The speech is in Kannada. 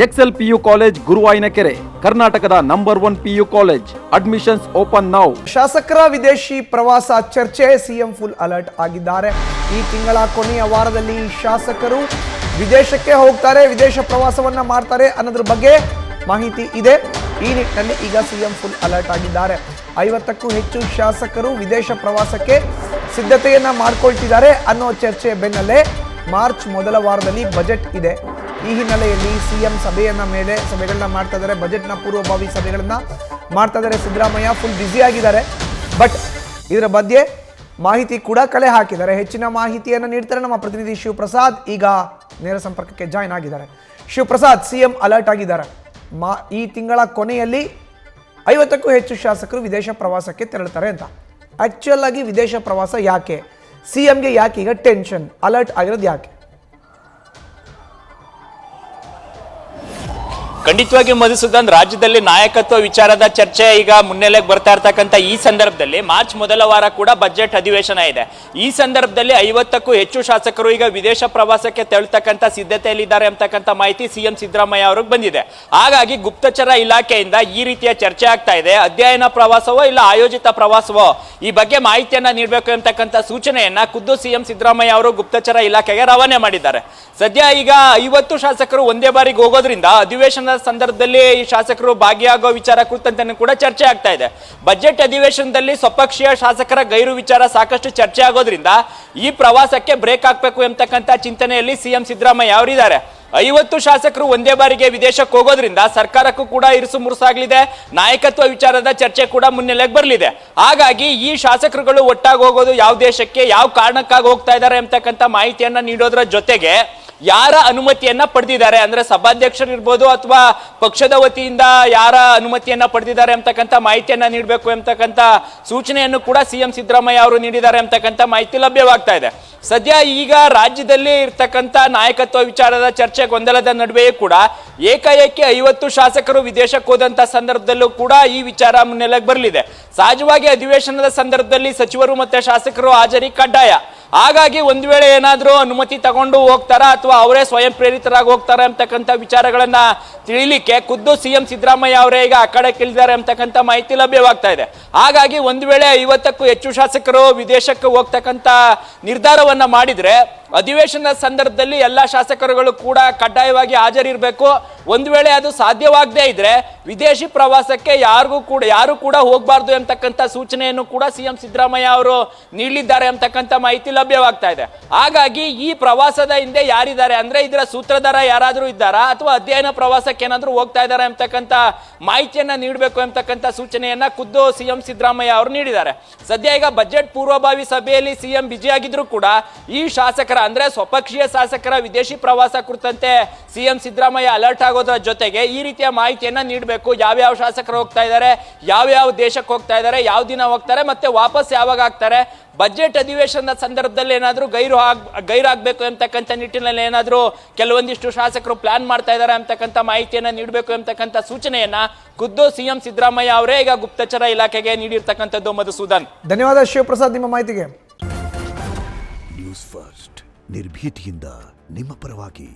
ಎಕ್ಸೆಲ್ ಪಿಯು ಕಾಲೇಜ್ ಗುರುವಾಯಿನಕೆರೆ, ಕರ್ನಾಟಕದ number 1 PU college. Admissions open now. ಶಾಸಕರ ವಿದೇಶಿ ಪ್ರವಾಸ ಚರ್ಚೆ, ಸಿಎಂ ಫುಲ್ ಅಲರ್ಟ್ ಆಗಿದ್ದಾರೆ. ಈ ತಿಂಗಳ ಕೊನೆಯ ವಾರದಲ್ಲಿ ಶಾಸಕರು ವಿದೇಶಕ್ಕೆ ಹೋಗ್ತಾರೆ, ವಿದೇಶ ಪ್ರವಾಸವನ್ನ ಮಾಡ್ತಾರೆ ಅನ್ನೋದ್ರ ಬಗ್ಗೆ ಮಾಹಿತಿ ಇದೆ. ಈ ನಿಟ್ಟಿನಲ್ಲಿ ಈಗ ಸಿಎಂ ಫುಲ್ ಅಲರ್ಟ್ ಆಗಿದ್ದಾರೆ. 50ಕ್ಕೂ ಹೆಚ್ಚು ಶಾಸಕರು ವಿದೇಶ ಪ್ರವಾಸಕ್ಕೆ ಸಿದ್ಧತೆಯನ್ನ ಮಾಡ್ಕೊಳ್ತಿದ್ದಾರೆ ಅನ್ನೋ ಚರ್ಚೆ ಬೆನ್ನಲ್ಲೇ ಮಾರ್ಚ್ ಮೊದಲ ವಾರದಲ್ಲಿ ಬಜೆಟ್ ಇದೆ. ಈ ಹಿನ್ನೆಲೆಯಲ್ಲಿ ಸಿಎಂ ಸಭೆಗಳನ್ನ ಮಾಡ್ತಾ ಇದ್ದಾರೆ, ಬಜೆಟ್ನ ಪೂರ್ವಭಾವಿ ಸಭೆಗಳನ್ನ ಮಾಡ್ತಾ ಇದ್ದಾರೆ. ಸಿದ್ದರಾಮಯ್ಯ ಫುಲ್ ಬ್ಯುಸಿ ಆಗಿದ್ದಾರೆ. ಬಟ್ ಇದರ ಬಗ್ಗೆ ಮಾಹಿತಿ ಕೂಡ ಕಲೆ ಹಾಕಿದ್ದಾರೆ. ಹೆಚ್ಚಿನ ಮಾಹಿತಿಯನ್ನು ನೀಡ್ತಾರೆ ನಮ್ಮ ಪ್ರತಿನಿಧಿ ಶಿವಪ್ರಸಾದ್. ಈಗ ನೇರ ಸಂಪರ್ಕಕ್ಕೆ ಜಾಯ್ನ್ ಆಗಿದ್ದಾರೆ. ಶಿವಪ್ರಸಾದ್, ಸಿಎಂ ಅಲರ್ಟ್ ಆಗಿದ್ದಾರೆ. ಈ ತಿಂಗಳ ಕೊನೆಯಲ್ಲಿ 50ಕ್ಕೂ ಹೆಚ್ಚು ಶಾಸಕರು ವಿದೇಶ ಪ್ರವಾಸಕ್ಕೆ ತೆರಳುತ್ತಾರೆ ಅಂತ. ಆಕ್ಚುಯಲ್ ಆಗಿ ವಿದೇಶ ಪ್ರವಾಸ ಯಾಕೆ, ಸಿಎಂಗೆ ಯಾಕೆ ಈಗ ಟೆನ್ಷನ್, ಅಲರ್ಟ್ ಆಗಿರೋದು ಯಾಕೆ? ಖಂಡಿತವಾಗಿ ಮಧುಸೂದನ್, ರಾಜ್ಯದಲ್ಲಿ ನಾಯಕತ್ವ ವಿಚಾರದ ಚರ್ಚೆ ಈಗ ಮುನ್ನೆಲೆಗೆ ಬರ್ತಾ ಇರ್ತಕ್ಕಂಥ ಈ ಸಂದರ್ಭದಲ್ಲಿ ಮಾರ್ಚ್ ಮೊದಲ ವಾರ ಕೂಡ ಬಜೆಟ್ ಅಧಿವೇಶನ ಇದೆ. ಈ ಸಂದರ್ಭದಲ್ಲಿ 50ಕ್ಕೂ ಹೆಚ್ಚು ಶಾಸಕರು ಈಗ ವಿದೇಶ ಪ್ರವಾಸಕ್ಕೆ ತೆರಳತಕ್ಕಂಥ ಸಿದ್ಧತೆಯಲ್ಲಿದ್ದಾರೆ ಅಂತಕ್ಕಂಥ ಮಾಹಿತಿ ಸಿಎಂ ಸಿದ್ದರಾಮಯ್ಯ ಅವ್ರಿಗೆ ಬಂದಿದೆ. ಹಾಗಾಗಿ ಗುಪ್ತಚರ ಇಲಾಖೆಯಿಂದ ಈ ರೀತಿಯ ಚರ್ಚೆ ಆಗ್ತಾ ಇದೆ. ಅಧ್ಯಯನ ಪ್ರವಾಸವೋ ಇಲ್ಲ ಆಯೋಜಿತ ಪ್ರವಾಸವೋ, ಈ ಬಗ್ಗೆ ಮಾಹಿತಿಯನ್ನ ನೀಡಬೇಕು ಅಂತಕ್ಕಂಥ ಸೂಚನೆಯನ್ನ ಖುದ್ದು ಸಿಎಂ ಸಿದ್ದರಾಮಯ್ಯ ಅವರು ಗುಪ್ತಚರ ಇಲಾಖೆಗೆ ರವಾನೆ ಮಾಡಿದ್ದಾರೆ. ಸದ್ಯ ಈಗ 50 ಶಾಸಕರು ಒಂದೇ ಬಾರಿಗೆ ಹೋಗೋದ್ರಿಂದ ಅಧಿವೇಶನದ ಸಂದರ್ಭದಲ್ಲಿ ಈ ಶಾಸಕರು ಭಾಗಿಯಾಗುವ ವಿಚಾರ ಕುರಿತಂತೆ ಕೂಡ ಚರ್ಚೆ ಆಗ್ತಾ ಇದೆ. ಬಜೆಟ್ ಅಧಿವೇಶನದಲ್ಲಿ ಸ್ವಪಕ್ಷೀಯ ಶಾಸಕರ ಗೈರು ವಿಚಾರ ಸಾಕಷ್ಟು ಚರ್ಚೆ ಆಗೋದ್ರಿಂದ ಈ ಪ್ರವಾಸಕ್ಕೆ ಬ್ರೇಕ್ ಹಾಕಬೇಕು ಎಂಬತಕ್ಕಂಥ ಚಿಂತನೆಯಲ್ಲಿ ಸಿಎಂ ಸಿದ್ದರಾಮಯ್ಯ ಅವರಿದ್ದಾರೆ. 50 ಶಾಸಕರು ಒಂದೇ ಬಾರಿಗೆ ವಿದೇಶಕ್ಕೆ ಹೋಗೋದ್ರಿಂದ ಸರ್ಕಾರಕ್ಕೂ ಕೂಡ ಇರುಸು ಮುರುಸಾಗಲಿದೆ. ನಾಯಕತ್ವ ವಿಚಾರದ ಚರ್ಚೆ ಕೂಡ ಮುನ್ನೆಲೆಗೆ ಬರಲಿದೆ. ಹಾಗಾಗಿ ಈ ಶಾಸಕರುಗಳು ಒಟ್ಟಾಗಿ ಹೋಗೋದು ಯಾವ ದೇಶಕ್ಕೆ, ಯಾವ ಕಾರಣಕ್ಕಾಗಿ ಹೋಗ್ತಾ ಇದ್ದಾರೆ ಎಂಬತಕ್ಕಂಥ ಮಾಹಿತಿಯನ್ನ ನೀಡೋದ್ರ ಜೊತೆಗೆ ಯಾರ ಅನುಮತಿಯನ್ನ ಪಡೆದಿದ್ದಾರೆ, ಅಂದ್ರೆ ಸಭಾಧ್ಯಕ್ಷರು ಇರ್ಬೋದು ಅಥವಾ ಪಕ್ಷದ ವತಿಯಿಂದ ಯಾರ ಅನುಮತಿಯನ್ನ ಪಡೆದಿದ್ದಾರೆ ಅಂತಕ್ಕಂಥ ಮಾಹಿತಿಯನ್ನ ನೀಡಬೇಕು ಎಂಬತಕ್ಕಂಥ ಸೂಚನೆಯನ್ನು ಕೂಡ ಸಿಎಂ ಸಿದ್ದರಾಮಯ್ಯ ಅವರು ನೀಡಿದ್ದಾರೆ ಅಂತಕ್ಕಂಥ ಮಾಹಿತಿ ಲಭ್ಯವಾಗ್ತಾ ಇದೆ. ಸದ್ಯ ಈಗ ರಾಜ್ಯದಲ್ಲಿ ಇರ್ತಕ್ಕಂಥ ನಾಯಕತ್ವ ವಿಚಾರದ ಚರ್ಚೆ ಗೊಂದಲದ ನಡುವೆಯೂ ಕೂಡ ಏಕಾಏಕಿ 50 ಶಾಸಕರು ವಿದೇಶಕ್ಕೆ ಹೋದಂತ ಸಂದರ್ಭದಲ್ಲೂ ಕೂಡ ಈ ವಿಚಾರ ಮುನ್ನೆಲೆಗೆ ಬರಲಿದೆ. ಸಹಜವಾಗಿ ಅಧಿವೇಶನದ ಸಂದರ್ಭದಲ್ಲಿ ಸಚಿವರು ಮತ್ತೆ ಶಾಸಕರು ಹಾಜರಿ ಕಡ್ಡಾಯ. ಹಾಗಾಗಿ ಒಂದು ವೇಳೆ ಏನಾದರೂ ಅನುಮತಿ ತಗೊಂಡು ಹೋಗ್ತಾರಾ ಅಥವಾ ಅವರೇ ಸ್ವಯಂ ಪ್ರೇರಿತರಾಗಿ ಹೋಗ್ತಾರ ಅಂತಕ್ಕಂಥ ವಿಚಾರಗಳನ್ನ ತಿಳಿಲಿಕ್ಕೆ ಖುದ್ದು ಸಿಎಂ ಸಿದ್ದರಾಮಯ್ಯ ಅವರೇ ಈಗ ಆ ಕಡೆ ಇಳಿದಿದ್ದಾರೆ ಅಂತಕ್ಕಂಥ ಮಾಹಿತಿ ಲಭ್ಯವಾಗ್ತಾ ಇದೆ. ಹಾಗಾಗಿ ಒಂದು ವೇಳೆ 50ಕ್ಕೂ ಹೆಚ್ಚು ಶಾಸಕರು ವಿದೇಶಕ್ಕೆ ಹೋಗ್ತಕ್ಕಂಥ ನಿರ್ಧಾರವನ್ನ ಮಾಡಿದ್ರೆ ಅಧಿವೇಶನದ ಸಂದರ್ಭದಲ್ಲಿ ಎಲ್ಲ ಶಾಸಕರುಗಳು ಕೂಡ ಕಡ್ಡಾಯವಾಗಿ ಹಾಜರಿರಬೇಕು. ಒಂದು ವೇಳೆ ಅದು ಸಾಧ್ಯವಾಗದೇ ಇದ್ರೆ ವಿದೇಶಿ ಪ್ರವಾಸಕ್ಕೆ ಯಾರು ಕೂಡ ಹೋಗಬಾರ್ದು ಎಂಬತಕ್ಕಂಥ ಸೂಚನೆಯನ್ನು ಕೂಡ ಸಿಎಂ ಸಿದ್ದರಾಮಯ್ಯ ಅವರು ನೀಡಲಿದ್ದಾರೆ ಅಂತಕ್ಕಂಥ ಮಾಹಿತಿ ಲಭ್ಯವಾಗ್ತಾ ಇದೆ. ಹಾಗಾಗಿ ಈ ಪ್ರವಾಸದ ಹಿಂದೆ ಯಾರಿದ್ದಾರೆ, ಅಂದ್ರೆ ಇದರ ಸೂತ್ರಧಾರ ಯಾರಾದರೂ ಇದ್ದಾರಾ ಅಥವಾ ಅಧ್ಯಯನ ಪ್ರವಾಸಕ್ಕೆ ಏನಾದರೂ ಹೋಗ್ತಾ ಇದ್ದಾರೆ ಅಂತಕ್ಕಂಥ ಮಾಹಿತಿಯನ್ನ ನೀಡಬೇಕು ಎಂಬತಕ್ಕಂಥ ಸೂಚನೆಯನ್ನ ಖುದ್ದು ಸಿಎಂ ಸಿದ್ದರಾಮಯ್ಯ ಅವರು ನೀಡಿದ್ದಾರೆ. ಸದ್ಯ ಈಗ ಬಜೆಟ್ ಪೂರ್ವಭಾವಿ ಸಭೆಯಲ್ಲಿ ಸಿಎಂ ಬಿಜಿಯಾಗಿದ್ರು ಕೂಡ ಈ ಶಾಸಕರ ಅಂದ್ರೆ ಸ್ವಪಕ್ಷೀಯ ಶಾಸಕರ ವಿದೇಶಿ ಪ್ರವಾಸ ಕುರಿತಂತೆ ಸಿಎಂ ಸಿದ್ದರಾಮಯ್ಯ ಅಲರ್ಟ್ ಆಗೋದ್ರ ಜೊತೆಗೆ ಈ ರೀತಿಯ ಮಾಹಿತಿಯನ್ನ ನೀಡಬೇಕು. ಯಾವ್ಯಾವ ಶಾಸಕರು ಹೋಗ್ತಾ ಇದ್ದಾರೆ, ಯಾವ್ಯಾವ ದೇಶಕ್ಕೆ ಹೋಗ್ತಾ ಇದ್ದಾರೆ, ಯಾವ ದಿನ ಹೋಗ್ತಾರೆ, ಮತ್ತೆ ವಾಪಸ್ ಯಾವಾಗ ಆಗ್ತಾರೆ, ಬಜೆಟ್ ಅಧಿವೇಶನದ ಸಂದರ್ಭದಲ್ಲಿ ಏನಾದರೂ ಗೈರಾಗಬೇಕು ಅಂತಕ್ಕಂಥ ನಿಟ್ಟಿನಲ್ಲಿ ಏನಾದರೂ ಕೆಲವೊಂದಿಷ್ಟು ಶಾಸಕರು ಪ್ಲಾನ್ ಮಾಡ್ತಾ ಇದ್ದಾರೆ ಅಂತಕ್ಕಂಥ ಮಾಹಿತಿಯನ್ನ ನೀಡಬೇಕು ಅಂತಕ್ಕಂಥ ಸೂಚನೆಯನ್ನ ಖುದ್ದು ಸಿಎಂ ಸಿದ್ದರಾಮಯ್ಯ ಅವರೇ ಈಗ ಗುಪ್ತಚರ ಇಲಾಖೆಗೆ ನೀಡಿರ್ತಕ್ಕಂಥದ್ದು. ಮಧುಸೂದನ್, ಧನ್ಯವಾದ ಶಿವಪ್ರಸಾದ್ ನಿಮ್ಮ ಮಾಹಿತಿಗೆ. ನ್ಯೂಸ್ ಫಸ್ಟ್, ನಿರ್ಭೀತಿಯಿಂದ ನಿಮ್ಮ ಪರವಾಗಿ.